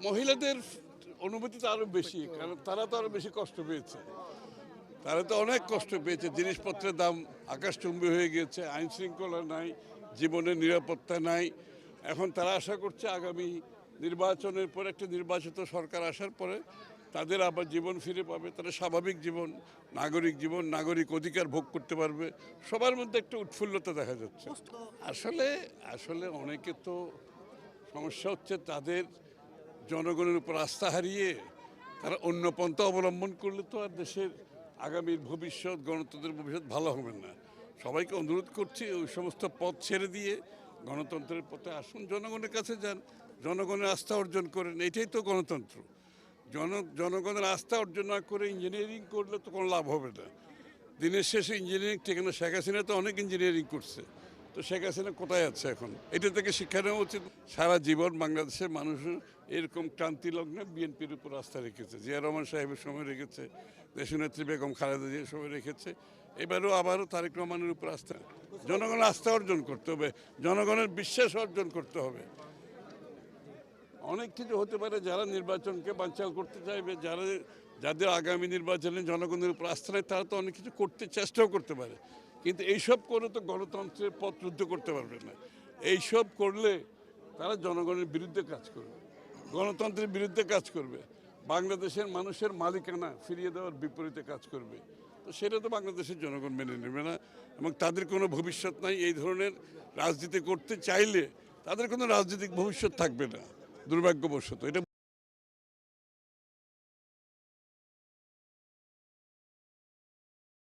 মহিলাদের অনুভূতি তো আরো বেশি, কারণ তারা তো আরো বেশি কষ্ট পেয়েছে। তারা তো অনেক কষ্ট পেয়েছে, জিনিসপত্রের দাম আকাশচুম্বী হয়ে গিয়েছে, আইন শৃঙ্খলা নাই, জীবনের নিরাপত্তা নাই। এখন তারা আশা করছে আগামী নির্বাচনের পর একটা নির্বাচিত সরকার আসার পরে তাদের আবার জীবন ফিরে পাবে, তারা স্বাভাবিক জীবন, নাগরিক অধিকার ভোগ করতে পারবে। সবার মধ্যে একটা উৎফুল্লতা দেখা যাচ্ছে। আসলে আসলে অনেকে তো সমস্যা হচ্ছে তাদের জনগণের উপর আস্থা হারিয়ে তারা অন্য পন্থা অবলম্বন করলে তো আর দেশের আগামীর ভবিষ্যৎ, গণতন্ত্রের ভবিষ্যৎ ভালো হবে না। সবাইকে অনুরোধ করছি ওই সমস্ত পথ ছেড়ে দিয়ে গণতন্ত্রের পথে আসুন, জনগণের কাছে যান, জনগণের আস্থা অর্জন করেন। এটাই তো গণতন্ত্র। জনগণের আস্থা অর্জন না করে ইঞ্জিনিয়ারিং করলে তো কোনো লাভ হবে না। দিনের শেষে ইঞ্জিনিয়ারিং ঠিক না। শেখ হাসিনা তো অনেক ইঞ্জিনিয়ারিং করছে, তো শেখ হাসিনা কোথায় আছে এখন? এটা থেকে শিক্ষা নেওয়া উচিত। সারা জীবন বাংলাদেশের মানুষ এরকম ক্রান্তি লগ্নে বিএনপির উপর আস্থা রেখেছে, জিয়া রহমান সাহেবের সময় রেখেছে, দেশনেত্রী বেগম খালেদা জিয়ার সময় রেখেছে, আবারও তারেক রহমানের উপর আস্থা। জনগণের আস্থা অর্জন করতে হবে, জনগণের বিশ্বাস অর্জন করতে হবে। অনেক কিছু হতে পারে, যারা নির্বাচনকে বানচাল করতে চাইবে, যাদের আগামী নির্বাচনে জনগণের উপর আস্থা নেই, তারা তো অনেক কিছু করতে চেষ্টাও করতে পারে, কিন্তু এইসব করে তো গণতন্ত্রের পথ রুদ্ধ করতে পারবে না। এইসব করলে তারা জনগণের বিরুদ্ধে কাজ করবে, গণতন্ত্রের বিরুদ্ধে কাজ করবে, বাংলাদেশের মানুষের মালিকানা ফিরিয়ে দেওয়ার বিপরীতে কাজ করবে। তো সেটা তো বাংলাদেশের জনগণ মেনে নেবে না, এবং তাদের কোনো ভবিষ্যৎ নাই। এই ধরনের রাজনীতি করতে চাইলে তাদের কোনো রাজনৈতিক ভবিষ্যৎ থাকবে না, দুর্ভাগ্যবশত। এটা